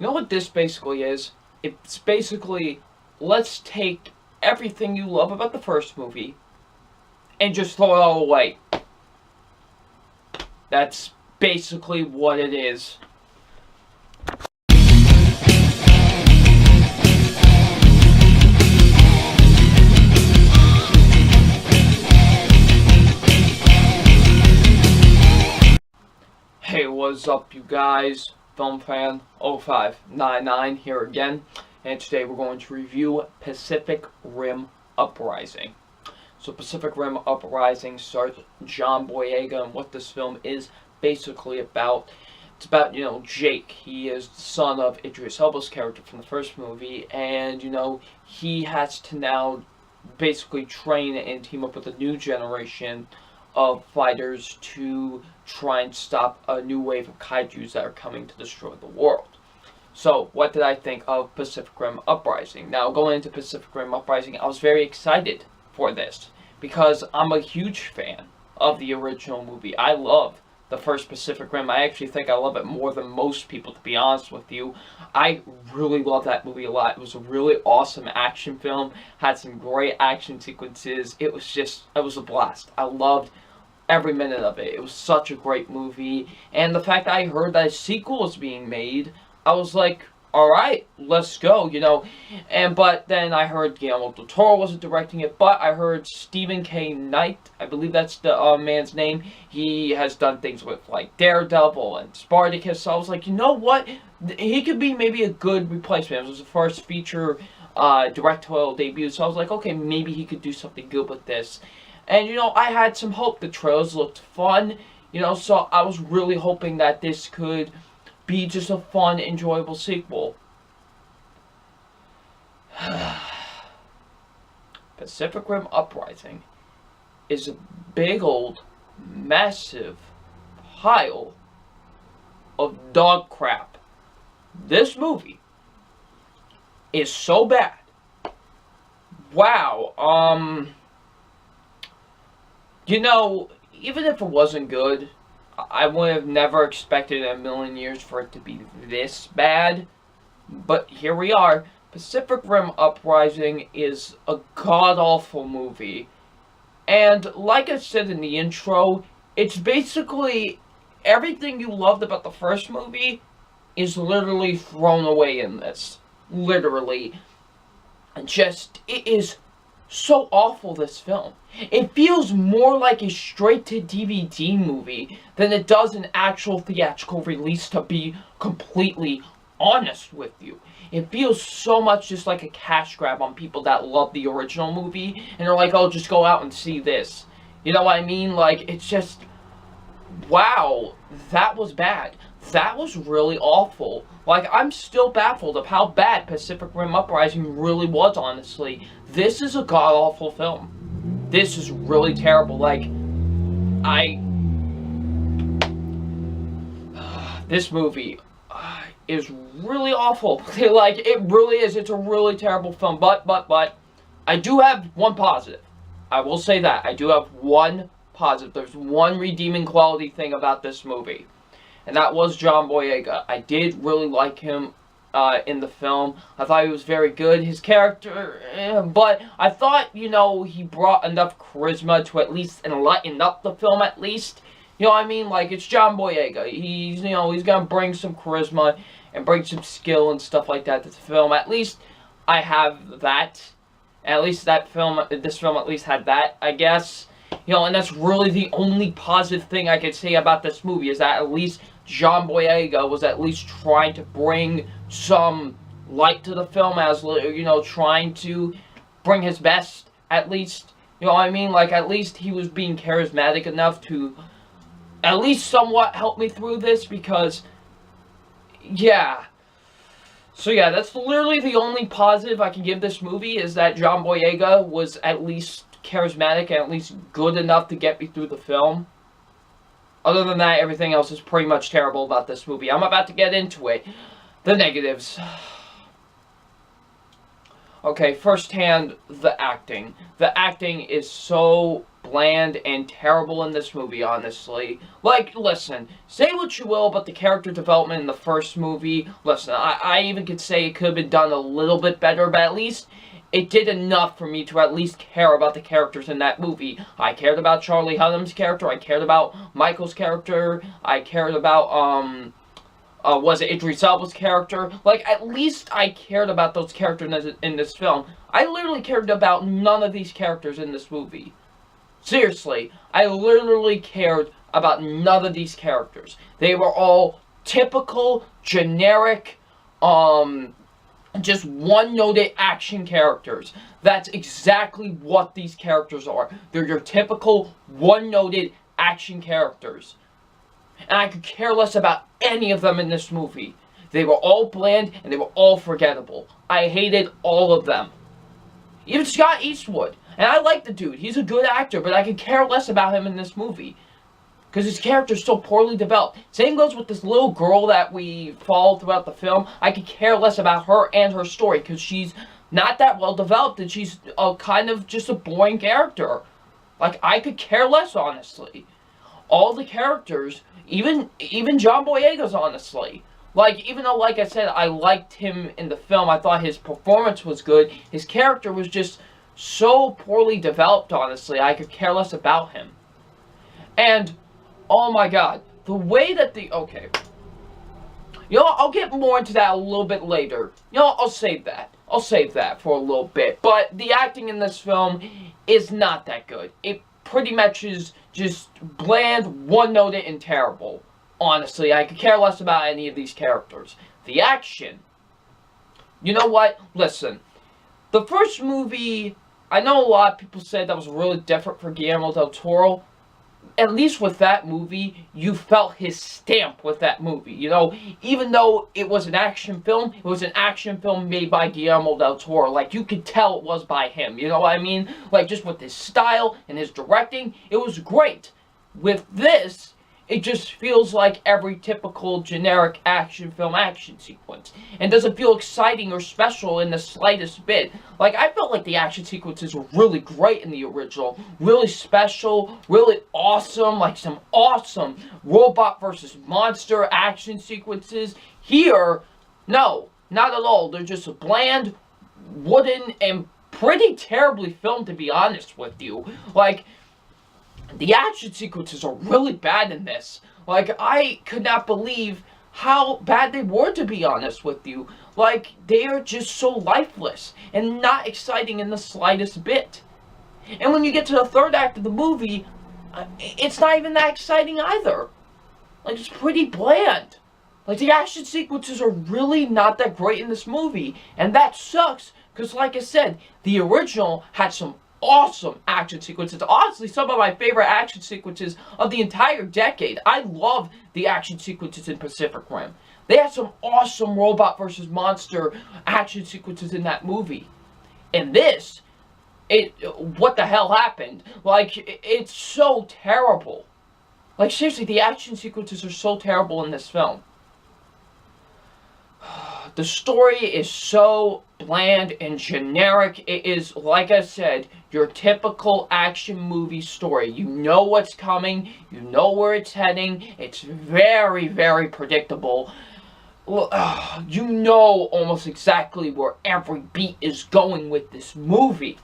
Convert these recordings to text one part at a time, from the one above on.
You know what this basically is? It's basically, let's take everything you love about the first movie and just throw it all away. That's basically what it is. Hey, what's up, you guys? Film fan 0599 here again, and today we're going to review Pacific Rim Uprising. So Pacific Rim Uprising stars John Boyega, and what this film is basically about. It's about, Jake. He is the son of Idris Elba's character from the first movie, and, he has to now basically train and team up with a new generation of fighters to try and stop a new wave of kaijus that are coming to destroy the world. So, what did I think of Pacific Rim Uprising? Now, going into Pacific Rim Uprising, I was very excited for this because I'm a huge fan of the original movie. I love the first Pacific Rim. I actually think I love it more than most people, to be honest with you. I really love that movie a lot. It was a really awesome action film, had some great action sequences. It was a blast. I loved every minute of it. It was such a great movie, and the fact that I heard that a sequel was being made, I was like, alright, let's go, but then I heard Guillermo del Toro wasn't directing it, but I heard Stephen K. Knight, I believe that's the man's name. He has done things with, like, Daredevil and Spartacus, so I was like, you know what, he could be maybe a good replacement. It was the first feature directorial debut, so I was like, okay, maybe he could do something good with this. And, I had some hope. The trailers looked fun, so I was really hoping that this could be just a fun, enjoyable sequel. Pacific Rim Uprising is a big old, massive pile of dog crap. This movie is so bad. Wow, even if it wasn't good, I would have never expected in a million years for it to be this bad. But here we are. Pacific Rim Uprising is a god-awful movie. And like I said in the intro, it's basically everything you loved about the first movie is literally thrown away in this. Literally. It is so awful, this film. It feels more like a straight-to-DVD movie than it does an actual theatrical release, to be completely honest with you. It feels so much just like a cash grab on people that love the original movie, and are like, oh, just go out and see this. You know what I mean? Like, it's just, wow, that was bad. That was really awful. Like, I'm still baffled of how bad Pacific Rim Uprising really was, honestly. This is a god-awful film. This is really terrible. This movie is really awful. Like, it really is. It's a really terrible film. But, I do have one positive. I will say that. I do have one positive. There's one redeeming quality thing about this movie. And that was John Boyega. I did really like him in the film. I thought he was very good. His character, but I thought, he brought enough charisma to at least enlighten up the film, at least. You know what I mean? Like, it's John Boyega. He's gonna bring some charisma and bring some skill and stuff like that to the film. At least I have that. At least this film at least had that, I guess. And that's really the only positive thing I could say about this movie, is that at least John Boyega was at least trying to bring some light to the film, as, trying to bring his best, at least. You know what I mean? Like, at least he was being charismatic enough to at least somewhat help me through this, because, yeah. So yeah, that's literally the only positive I can give this movie, is that John Boyega was at least charismatic and at least good enough to get me through the film. Other than that, everything else is pretty much terrible about this movie. I'm about to get into it. The negatives. Okay, firsthand, the acting. The acting is so bland and terrible in this movie, honestly. Like, listen, say what you will about the character development in the first movie. Listen, I even could say it could have been done a little bit better, but at least it did enough for me to at least care about the characters in that movie. I cared about Charlie Hunnam's character, I cared about Michael's character, I cared about, was it Idris Elba's character? Like, at least I cared about those characters in this film. I literally cared about none of these characters in this movie. Seriously, I literally cared about none of these characters. They were all typical, generic, just one-noted action characters. That's exactly what these characters are. They're your typical one-noted action characters. And I could care less about any of them in this movie. They were all bland and they were all forgettable. I hated all of them. Even Scott Eastwood. And I like the dude. He's a good actor, but I could care less about him in this movie. Because his character's so poorly developed. Same goes with this little girl that we follow throughout the film. I could care less about her and her story because she's not that well developed and she's kind of just a boring character. Like, I could care less, honestly. All the characters, even John Boyega's, honestly. Like, even though, like I said, I liked him in the film, I thought his performance was good, his character was just so poorly developed, honestly, I could care less about him. And, oh my god, the way that okay. You know, I'll get more into that a little bit later. You know, I'll save that. I'll save that for a little bit. But the acting in this film is not that good. It pretty much is just bland, one-noted, and terrible. Honestly, I could care less about any of these characters. The action. You know what? Listen. The first movie, I know a lot of people said that was really different for Guillermo del Toro. At least with that movie, you felt his stamp with that movie. You know, even though it was an action film, it was an action film made by Guillermo del Toro. Like, you could tell it was by him. You know what I mean? Like, just with his style and his directing, it was great. With this, it just feels like every typical generic action film action sequence. And doesn't feel exciting or special in the slightest bit. Like, I felt like the action sequences were really great in the original. Really special, really awesome, like some awesome robot versus monster action sequences. Here, no, not at all. They're just bland, wooden, and pretty terribly filmed, to be honest with you. Like, the action sequences are really bad in this. Like, I could not believe how bad they were, to be honest with you. Like, they are just so lifeless and not exciting in the slightest bit. And when you get to the third act of the movie, it's not even that exciting either. Like, it's pretty bland. Like, the action sequences are really not that great in this movie. And that sucks, because like I said, the original had some awesome action sequences. Honestly, some of my favorite action sequences of the entire decade. I love the action sequences in Pacific Rim. They had some awesome robot versus monster action sequences in that movie. In this, what the hell happened? Like, it's so terrible. Like, seriously, the action sequences are so terrible in this film. The story is so bland and generic. It is, like I said, your typical action movie story. You know what's coming. You know where it's heading. It's very, very predictable. You know almost exactly where every beat is going with this movie.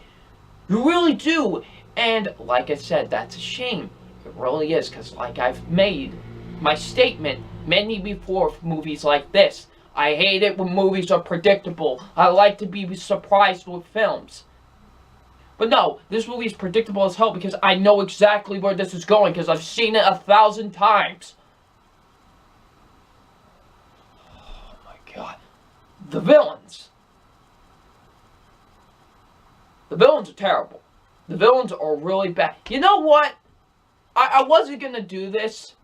You really do. And, like I said, that's a shame. It really is, because like I've made my statement many before movies like this. I hate it when movies are predictable. I like to be surprised with films. But no, this movie is predictable as hell because I know exactly where this is going because I've seen it 1,000 times. Oh my god. The villains. The villains are terrible. The villains are really bad. You know what? I wasn't going to do this.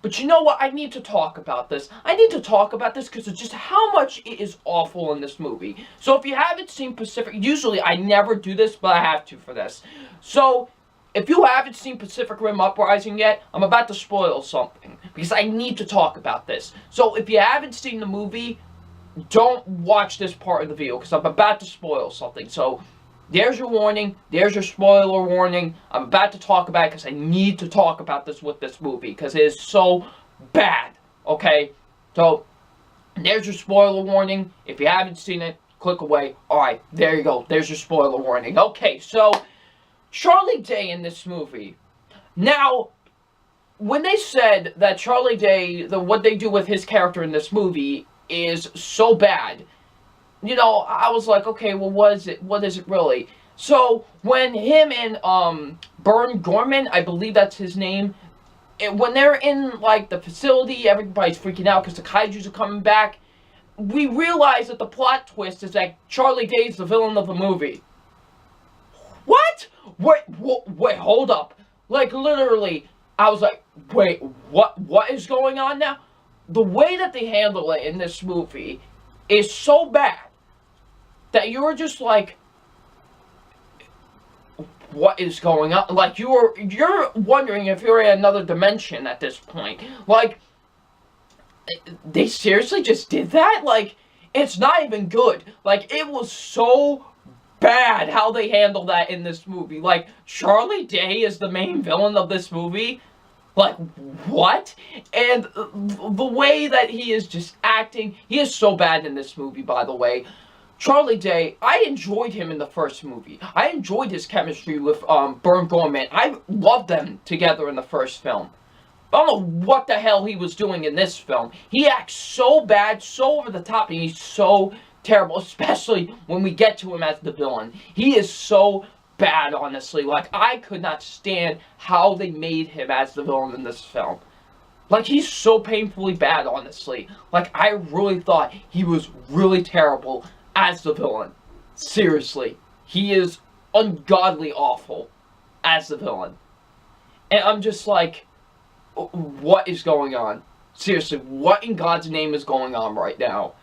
But you know what? I need to talk about this. I need to talk about this because of just how much it is awful in this movie. So if you haven't seen Pacific... Usually I never do this, but I have to for this. So if you haven't seen Pacific Rim Uprising yet, I'm about to spoil something. Because I need to talk about this. So if you haven't seen the movie, don't watch this part of the video because I'm about to spoil something. So there's your warning. There's your spoiler warning. I'm about to talk about it because I need to talk about this with this movie because it is so bad. Okay? So there's your spoiler warning. If you haven't seen it, click away. Alright, there you go. There's your spoiler warning. Okay, so Charlie Day in this movie. Now, when they said that Charlie Day, what they do with his character in this movie is so bad, you know, I was like, okay, well, what is it really? So, when him and, Burn Gorman, I believe that's his name, when they're in, like, the facility, everybody's freaking out because the kaijus are coming back, we realize that the plot twist is that Charlie Day's the villain of the movie. What? Wait, hold up. Like, literally, I was like, wait, what is going on now? The way that they handle it in this movie is so bad that you're just like, what is going on? Like, you're wondering if you're in another dimension at this point. Like, they seriously just did that? Like, it's not even good. Like, it was so bad how they handled that in this movie. Like, Charlie Day is the main villain of this movie? Like, what? And the way that he is just acting, he is so bad in this movie, by the way. Charlie Day, I enjoyed him in the first movie. I enjoyed his chemistry with Burn Gorman. I loved them together in the first film. I don't know what the hell he was doing in this film. He acts so bad, so over the top, and he's so terrible, especially when we get to him as the villain. He is so bad, honestly. Like, I could not stand how they made him as the villain in this film. Like, he's so painfully bad, honestly. Like, I really thought he was really terrible as the villain. Seriously. He is ungodly awful as the villain. And I'm just like, what is going on? Seriously, what in God's name is going on right now?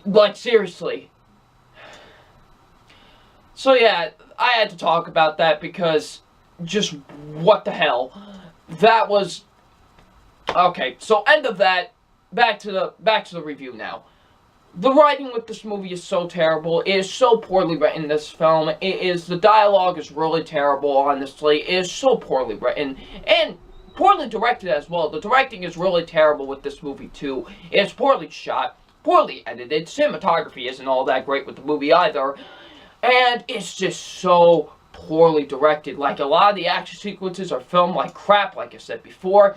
Like, seriously. So yeah, I had to talk about that because just what the hell. That was okay. So end of that. Back to the review now. The writing with this movie is so terrible. It is so poorly written, this film. The dialogue is really terrible, honestly. It is so poorly written. And poorly directed as well. The directing is really terrible with this movie, too. It's poorly shot, poorly edited. Cinematography isn't all that great with the movie either. And it's just so poorly directed. Like, a lot of the action sequences are filmed like crap, like I said before.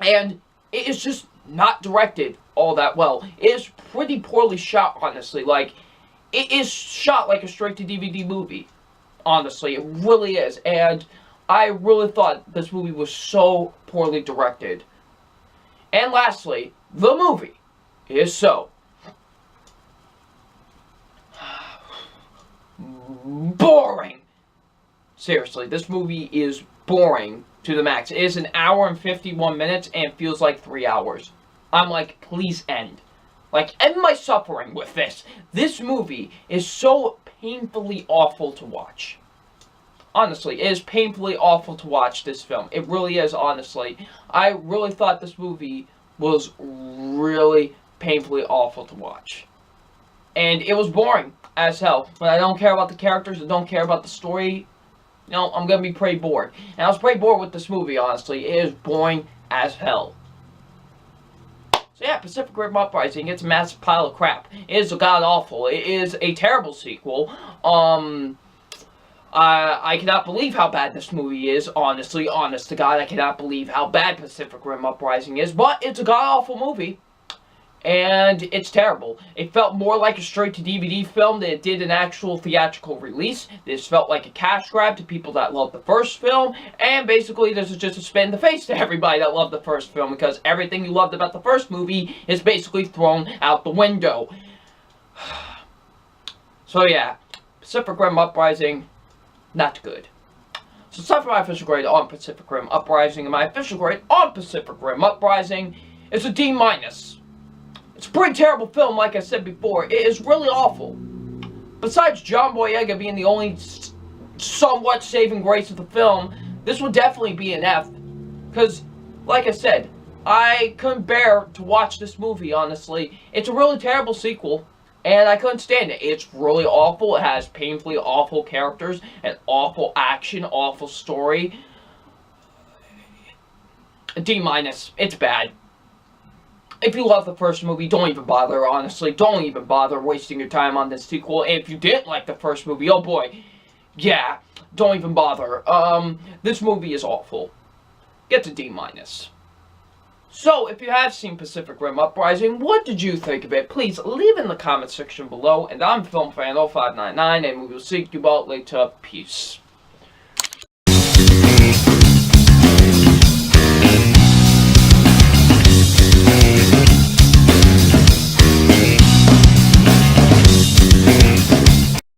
And it is just not directed all that well. It is pretty poorly shot, honestly. Like, it is shot like a straight-to-DVD movie. Honestly, it really is. And I really thought this movie was so poorly directed. And lastly, the movie is so boring. Seriously, this movie is boring to the max. It is an hour and 51 minutes and feels like 3 hours. I'm like, please end. Like, end my suffering with this. This movie is so painfully awful to watch. Honestly, it is painfully awful to watch this film. It really is, honestly. I really thought this movie was really painfully awful to watch. And it was boring as hell. When I don't care about the characters, I don't care about the story, you know, I'm gonna be pretty bored. And I was pretty bored with this movie, honestly. It is boring as hell. So yeah, Pacific Rim Uprising, it's a massive pile of crap. It is god-awful. It is a terrible sequel. I cannot believe how bad this movie is, honestly. Honest to God, I cannot believe how bad Pacific Rim Uprising is. But it's a god-awful movie. And it's terrible. It felt more like a straight-to-DVD film than it did an actual theatrical release. This felt like a cash grab to people that loved the first film, and basically this is just a spin in the face to everybody that loved the first film, because everything you loved about the first movie is basically thrown out the window. So yeah, Pacific Rim Uprising, not good. So it's time for my official grade on Pacific Rim Uprising, and my official grade on Pacific Rim Uprising is a D-. It's a pretty terrible film, like I said before. It is really awful. Besides John Boyega being the only somewhat saving grace of the film, this would definitely be an F. Because, like I said, I couldn't bear to watch this movie, honestly. It's a really terrible sequel, and I couldn't stand it. It's really awful. It has painfully awful characters, and awful action, awful story. D minus. It's bad. If you love the first movie, don't even bother, honestly. Don't even bother wasting your time on this sequel. And if you didn't like the first movie, oh boy, yeah, don't even bother. This movie is awful. Gets a D minus. So, if you have seen Pacific Rim Uprising, what did you think of it? Please leave in the comment section below. And I'm FilmFan0599, and we will see you all later. Peace.